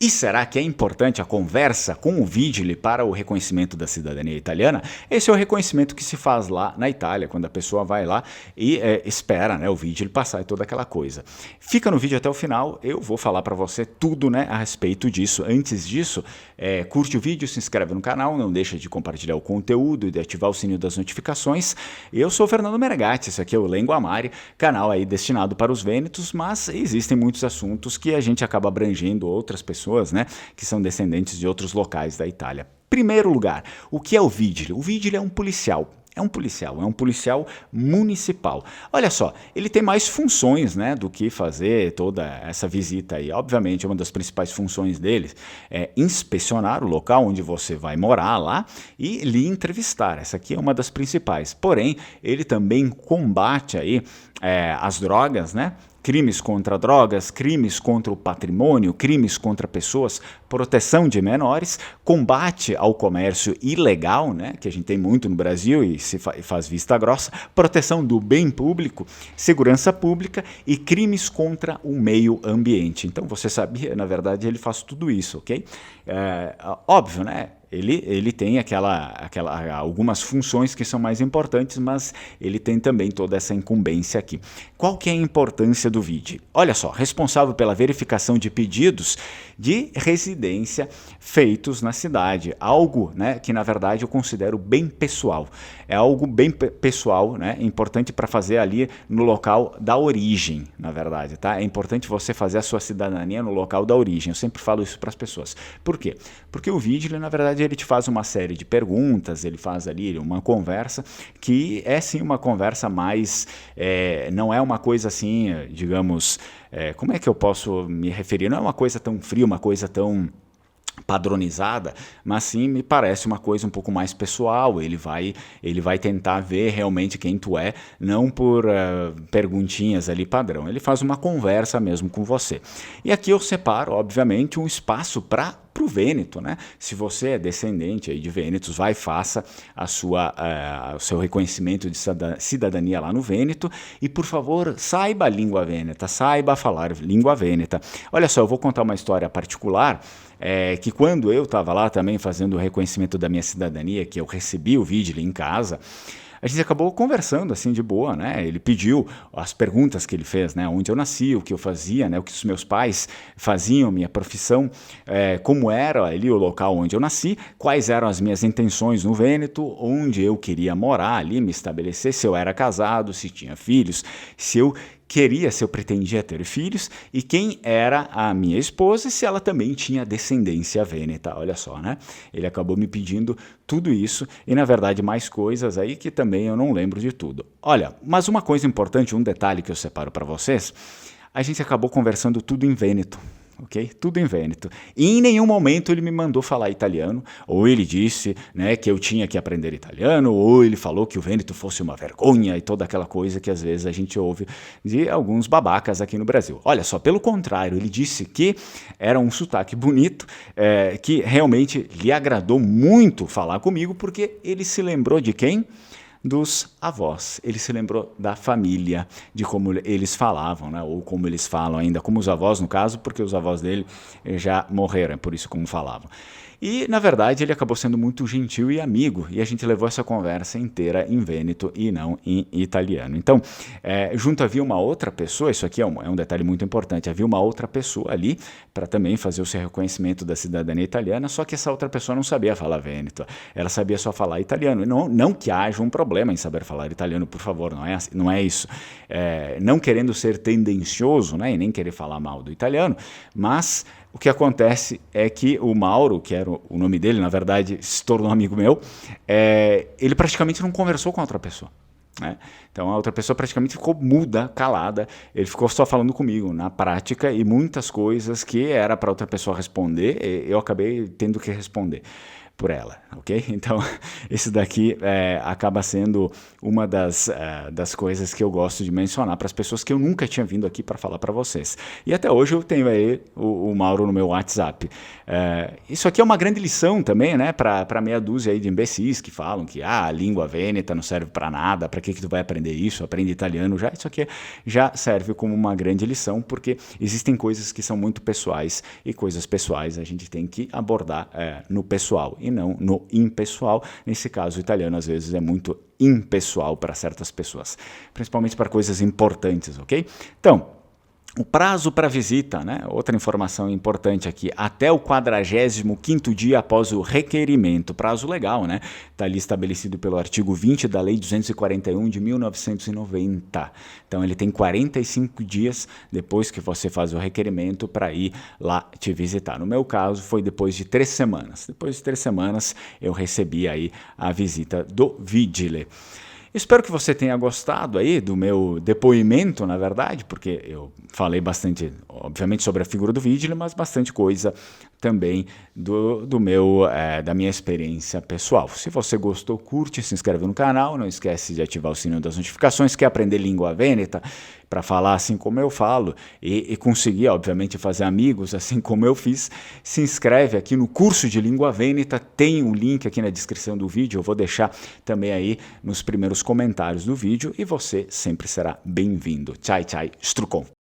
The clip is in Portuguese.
E será que é importante a conversa com o Vigili para o reconhecimento da cidadania italiana? Esse é o reconhecimento que se faz lá na Itália, quando a pessoa vai lá e espera, né, o Vigili passar e toda aquela coisa. Fica no vídeo até o final, eu vou falar para você tudo, né, a respeito disso. Antes disso, curte o vídeo, se inscreve no canal, não deixa de compartilhar o conteúdo e de ativar o sininho das notificações. Eu sou o Fernando Menegatti, esse aqui é o Lenguamare, canal aí destinado para os vênetos, mas existem muitos assuntos que a gente acaba abrangendo outras pessoas, né, que são descendentes de outros locais da Itália. Primeiro lugar, o que é o Vigili? O Vigili é um policial. É um policial municipal. Olha só, ele tem mais funções, né, do que fazer toda essa visita aí. Obviamente, uma das principais funções dele é inspecionar o local onde você vai morar lá e lhe entrevistar. Essa aqui é uma das principais. Porém, ele também combate aí as drogas, né? Crimes contra drogas, crimes contra o patrimônio, crimes contra pessoas, proteção de menores, combate ao comércio ilegal, né, que a gente tem muito no Brasil e se faz vista grossa, proteção do bem público, segurança pública e crimes contra o meio ambiente. Então, você sabia, na verdade, ele faz tudo isso, ok? Óbvio, né? Ele tem algumas funções que são mais importantes, mas ele tem também toda essa incumbência aqui. Qual que é a importância do Vigili? Olha só, responsável pela verificação de pedidos de residência feitos na cidade. Algo, né, que, na verdade, eu considero bem pessoal. É algo bem pessoal, né, importante para fazer ali no local da origem, na verdade. Tá? É importante você fazer a sua cidadania no local da origem. Eu sempre falo isso para as pessoas. Por quê? Porque o Vigili, na verdade, ele te faz uma série de perguntas, ele faz ali uma conversa que é sim uma conversa mais, não é uma coisa assim, digamos, como é que eu posso me referir? Não é uma coisa tão fria, uma coisa tão padronizada, mas sim me parece uma coisa um pouco mais pessoal. Ele vai tentar ver realmente quem tu é, não por perguntinhas ali padrão. Ele faz uma conversa mesmo com você. E aqui eu separo, obviamente, um espaço para o vêneto, né? Se você é descendente aí de vênetos, vai e faça o seu reconhecimento de cidadania lá no Vêneto e, por favor, saiba a língua vêneta, saiba falar língua vêneta. Olha só, eu vou contar uma história particular, que quando eu estava lá também fazendo o reconhecimento da minha cidadania, que eu recebi o Vigili em casa, a gente acabou conversando assim de boa, né? Ele pediu as perguntas que ele fez, né? Onde eu nasci, o que eu fazia, né? O que os meus pais faziam, minha profissão, como era ali o local onde eu nasci, quais eram as minhas intenções no Vêneto, onde eu queria morar ali, me estabelecer, se eu era casado, se tinha filhos, se eu pretendia ter filhos e quem era a minha esposa e se ela também tinha descendência vêneta. Olha só, né? Ele acabou me pedindo tudo isso e, na verdade, mais coisas aí que também eu não lembro de tudo. Olha, mas uma coisa importante, um detalhe que eu separo para vocês, a gente acabou conversando tudo em vêneto. Ok? Tudo em vêneto. E em nenhum momento ele me mandou falar italiano, ou ele disse, né, que eu tinha que aprender italiano, ou ele falou que o vêneto fosse uma vergonha e toda aquela coisa que às vezes a gente ouve de alguns babacas aqui no Brasil. Olha só, pelo contrário, ele disse que era um sotaque bonito, que realmente lhe agradou muito falar comigo, porque ele se lembrou de quem? Dos avós. Ele se lembrou da família, de como eles falavam, né? Ou como eles falam ainda, como os avós no caso, porque os avós dele já morreram, por isso como falavam. E, na verdade, ele acabou sendo muito gentil e amigo, e a gente levou essa conversa inteira em vêneto e não em italiano. Então, junto havia uma outra pessoa, isso aqui é um detalhe muito importante, havia uma outra pessoa ali para também fazer o seu reconhecimento da cidadania italiana, só que essa outra pessoa não sabia falar vêneto, ela sabia só falar italiano. E não que haja um problema em saber falar italiano, por favor, não é isso. Não querendo ser tendencioso, né, e nem querer falar mal do italiano, mas o que acontece é que o Mauro, que era o nome dele, na verdade, se tornou amigo meu, ele praticamente não conversou com a outra pessoa. Né? Então a outra pessoa praticamente ficou muda, calada, ele ficou só falando comigo na prática e muitas coisas que era para outra pessoa responder, eu acabei tendo que responder. por ela, ok? Então, esse daqui acaba sendo uma das coisas que eu gosto de mencionar para as pessoas que eu nunca tinha vindo aqui para falar para vocês. E até hoje eu tenho aí o Mauro no meu WhatsApp. Isso aqui é uma grande lição também, né, para meia dúzia aí de imbecis que falam que a língua vêneta não serve para nada, para que tu vai aprender isso? Aprende italiano já. Isso aqui já serve como uma grande lição, porque existem coisas que são muito pessoais e coisas pessoais a gente tem que abordar no pessoal e não no impessoal. Nesse caso, o italiano às vezes é muito impessoal para certas pessoas, principalmente para coisas importantes, ok? Então, o prazo para visita, né? Outra informação importante aqui, até o 45º dia após o requerimento, prazo legal, né? Está ali estabelecido pelo artigo 20 da Lei 241 de 1990. Então ele tem 45 dias depois que você faz o requerimento para ir lá te visitar. No meu caso foi depois de 3 semanas. Depois de 3 semanas eu recebi aí a visita do Vigile. Espero que você tenha gostado aí do meu depoimento, na verdade, porque eu falei bastante, obviamente, sobre a figura do Vigile, mas bastante coisa também da minha experiência pessoal. Se você gostou, curte, se inscreve no canal, não esquece de ativar o sininho das notificações. Quer aprender língua vêneta para falar assim como eu falo e conseguir, obviamente, fazer amigos assim como eu fiz? Se inscreve aqui no curso de língua vêneta, tem um link aqui na descrição do vídeo, eu vou deixar também aí nos primeiros comentários do vídeo e você sempre será bem-vindo. Tchau, tchau, Strucon!